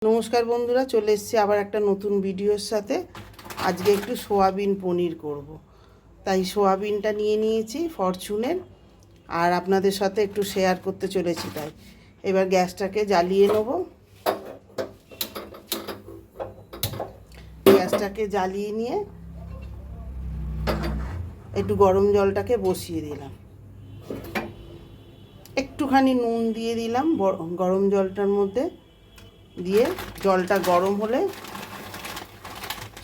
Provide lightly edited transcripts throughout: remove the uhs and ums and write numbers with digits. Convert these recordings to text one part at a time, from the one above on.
নমস্কার বন্ধুরা, চলে এসেছি আবার একটা নতুন ভিডিওর সাথে। আজকে একটু সোয়াবিন পনির করব, তাই সোয়াবিনটা নিয়ে নিয়েছি ফরচুনের, আর আপনাদের সাথে একটু শেয়ার করতে চলেছি। তাই এবার গ্যাসটাকে জ্বালিয়ে নেব। গ্যাসটাকে জ্বালিয়ে নিয়ে একটু গরম জলটাকে বসিয়ে দিলাম, একটুখানি নুন দিয়ে দিলাম গরম জলটার মধ্যে দিয়ে। জলটা গরম হলে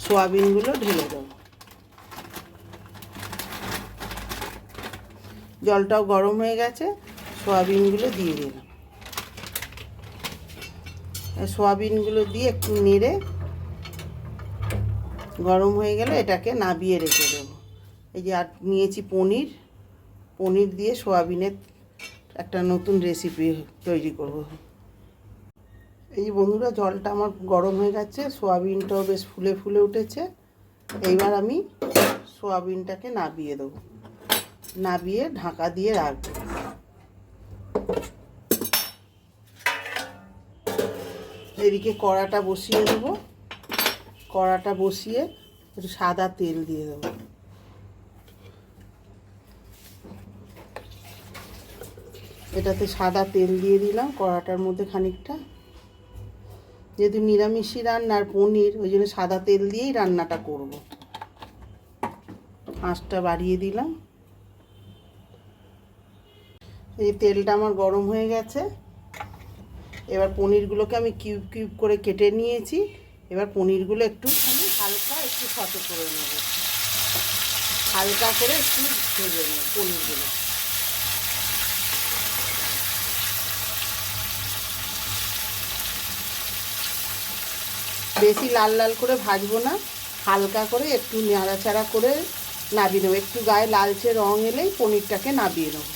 সোয়াবিনগুলো ঢেলে দেবো। জলটাও গরম হয়ে গেছে, সোয়াবিনগুলো দিয়ে দিলাম। সোয়াবিনগুলো দিয়ে একটু নেড়ে গরম হয়ে গেলে এটাকে নাবিয়ে রেখে দেবো। এই যে আর নিয়েছি পনির, পনির দিয়ে সোয়াবিনের একটা নতুন রেসিপি তৈরি করব। এই যে বন্ধুরা, জলটা আমার গরম হয়ে গেছে, সোয়াবিনটাও বেশ ফুলে ফুলে উঠেছে। এইবার আমি সোয়াবিনটাকে নাবিয়ে দেবো, নাবিয়ে ঢাকা দিয়ে রাখবো। এদিকে কড়াটা বসিয়ে দেবো। কড়াটা বসিয়ে একটু সাদা তেল দিয়ে দেবো। এটাতে সাদা তেল দিয়ে দিলাম কড়াটার মধ্যে খানিকটা। যেহেতু নিরামিষি রান্নার পনির, ওই জন্য সাদা তেল দিয়েই রান্নাটা করব। আঁচটা বাড়িয়ে দিলাম। এই তেলটা আমার গরম হয়ে গেছে। এবার পনিরগুলোকে আমি কিউব কিউব করে কেটে নিয়েছি। এবার পনিরগুলো একটুখানি হালকা একটু সতে করে নেব, হালকা করে একটু ভেজে নেব পনিরগুলো। বেশি লাল লাল করে ভাজবো না, হালকা করে একটু নাড়াচাড়া করে নাবিয়ে নেবো। একটু গায়ে লালচে রং এলেই পনিরটাকে নাবিয়ে নেবো।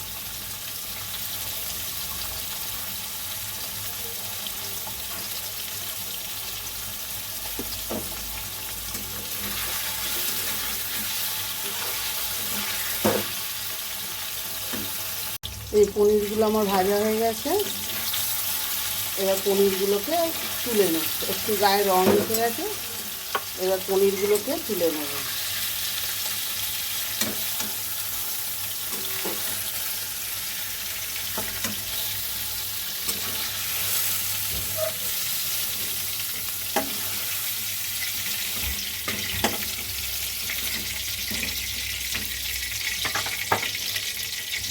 এই পনিরগুলো আমার ভাজা হয়ে গেছে। এবার পনিরগুলোকে তুলে নেব। একটু গায়ে রং উঠে গেছে, এবার পনিরগুলোকে তুলে নেব।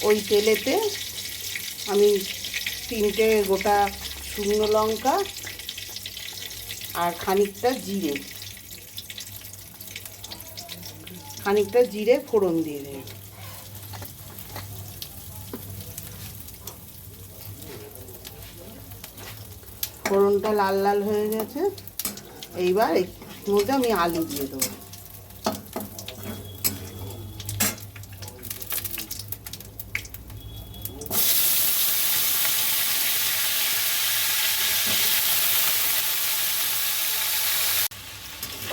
ওই তেলেতে আমি 3টে গোটা শুকনো লঙ্কা আর খানিকটা জিরে ফোড়ন দিয়ে দেব। ফোড়নটা লাল লাল হয়ে গেছে। এইবার এর মধ্যে আমি আলু দিয়ে দেবো।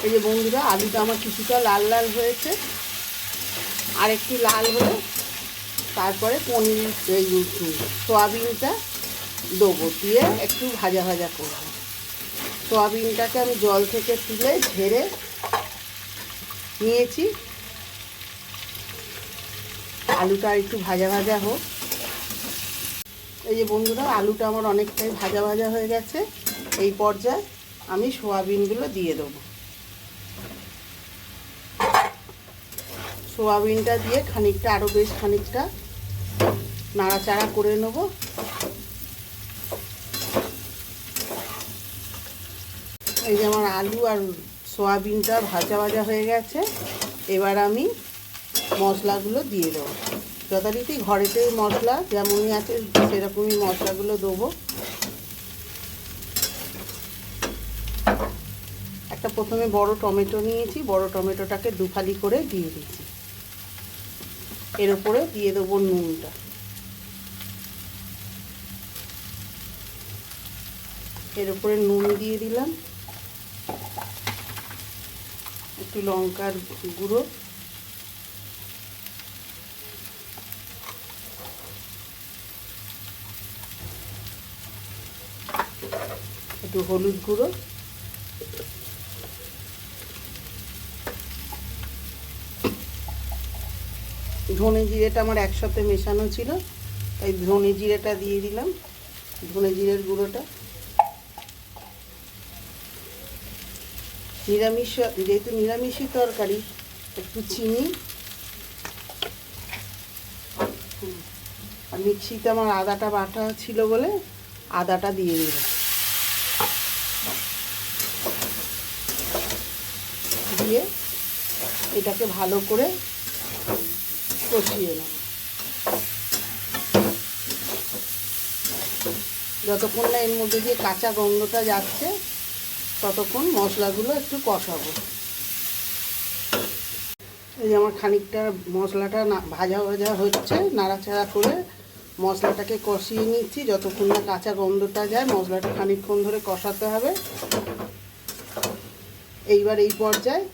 এই যে বন্ধুরা, আলুটা আমার কিছুটা লাল লাল হয়েছে। আর একটু লাল হলে তারপরে পনির এই সোয়াবিনটা দেবো, দিয়ে একটু ভাজা ভাজা করবো। সোয়াবিনটাকে আমি জল থেকে তুলে ঝেড়ে নিয়েছি। আলুটা একটু ভাজা ভাজা হোক। এই যে বন্ধুরা, আলুটা আমার অনেকটাই ভাজা ভাজা হয়ে গেছে। এই পর্যায়ে আমি সোয়াবিনগুলো দিয়ে দেবো। সোয়াবিনটা দিয়ে খানিকটা, আরও বেশ খানিকটা নাড়াচাড়া করে নেব। এই যে আমার আলু আর সোয়াবিনটা ভাজা ভাজা হয়ে গেছে। এবার আমি মশলাগুলো দিয়ে দেবো। যথারীতি ঘরেতে মশলা যেমনই আছে সেরকমই মশলাগুলো দেবো। একটা প্রথমে বড় টমেটো নিয়েছি, বড় টমেটোটাকে দুফালি করে দিয়ে দিয়েছি। এর উপরে দিয়ে দেবো নুনটা। এর উপরে নুন দিয়ে দিলাম, একটু লঙ্কার গুঁড়ো, একটু একটু হলুদ গুঁড়ো, ধনে জিরেটা আমার একসাথে মেশানো ছিল, তাই ধনে জিরেটা দিয়ে দিলাম, ধনে জিরের গুঁড়োটা। নিরামিষ, যেহেতু নিরামিষই তরকারি, একটু চিনি, আর মিক্সিতে আমার আদাটা বাটা ছিল বলে আদাটা দিয়ে দিলাম। দিয়ে এটাকে ভালো করে কষিয়ে নেব, যতক্ষণ না এর মধ্যে দিয়ে কাঁচা গন্ধটা যাচ্ছে ততক্ষণ মশলাগুলো একটু কষাবো। এই যে আমার খানিকটা মশলাটা ভাজা ভাজা হচ্ছে, নাড়াচাড়া করে মশলাটাকে কষিয়ে নিচ্ছি যতক্ষণ না কাঁচা গন্ধটা যায়। মশলাটা খানিকক্ষণ ধরে কষাতে হবে। এইবার এই পর্যায়ে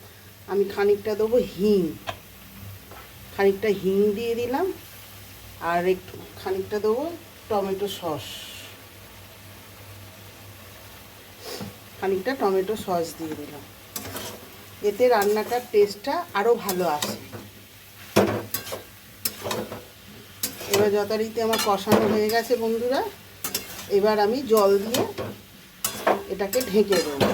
আমি খানিকটা দেবো হিং, খানিকটা হিং দিয়ে দিলাম, আর একটু খানিকটা দেবো টমেটো সস, খানিকটা টমেটো সস দিয়ে দিলাম। এতে রান্নাটার টেস্টটা আরও ভালো আসে। এবার যথারীতি আমার কষানো হয়ে গেছে বন্ধুরা, এবার আমি জল দিয়ে এটাকে ঢেকে দেবো।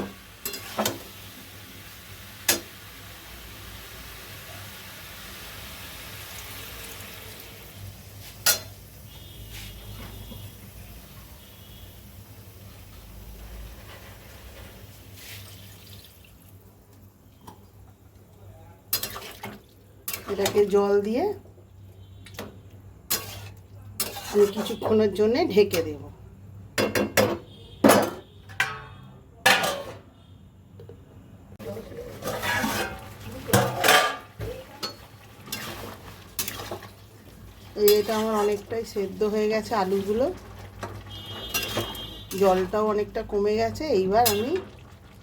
এটাকে জল দিয়ে আমি কিছুক্ষণের জন্য ঢেকে দেব। এটা আমার অনেকটাই সেদ্ধ হয়ে গেছে, আলুগুলো, জলটাও অনেকটা কমে গেছে। এইবার আমি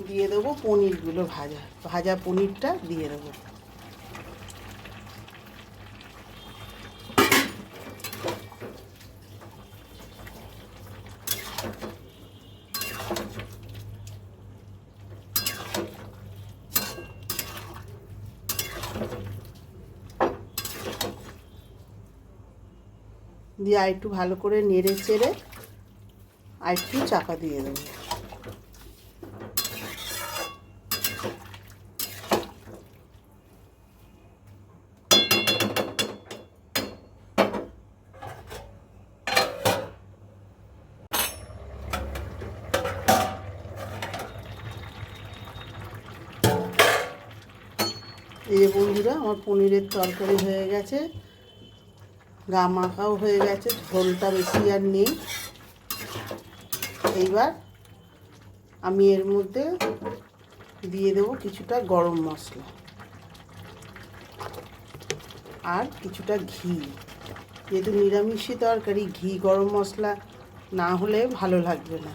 দিয়ে দেবো পনিরগুলো, ভাজা ভাজা পনিরটা দিয়ে দেবো। দিয়ে আর একটু ভালো করে নেড়ে চেড়ে আর একটু চাপা দিয়ে দেবো। এই যে বন্ধুরা, আমার পনিরের তরকারি হয়ে গেছে, গা মাখাও হয়ে গেছে, ঝোলটা বেশি আর নেই। এইবার আমি এর মধ্যে দিয়ে দেবো কিছুটা গরম মশলা আর কিছুটা ঘি। যেহেতু নিরামিষই তরকারি, ঘি গরম মশলা না হলে ভালো লাগবে না।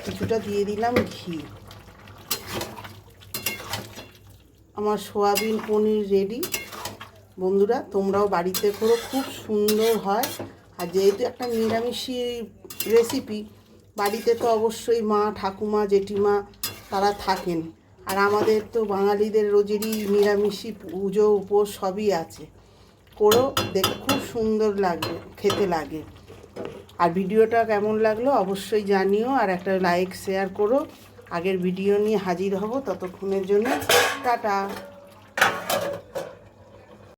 কিছুটা দিয়ে দিলাম ঘি। আমার সয়াবিন পনির রেডি। বন্ধুরা, তোমরাও বাড়িতে করো, খুব সুন্দর হয়। আর যেহেতু একটা নিরামিষী রেসিপি, বাড়িতে তো অবশ্যই মা, ঠাকুমা, জেঠিমা তারা থাকেন। আর আমাদের তো বাঙালিদের রোজেরই নিরামিষী পুজো উপোস সবই আছে। করো, দেখে খুব সুন্দর লাগবে, খেতে লাগে। আর ভিডিওটা কেমন লাগলো অবশ্যই জানিও, আর একটা লাইক শেয়ার করো। আগের ভিডিও নিয়ে হাজির হব, ততক্ষণের জন্য টাটা।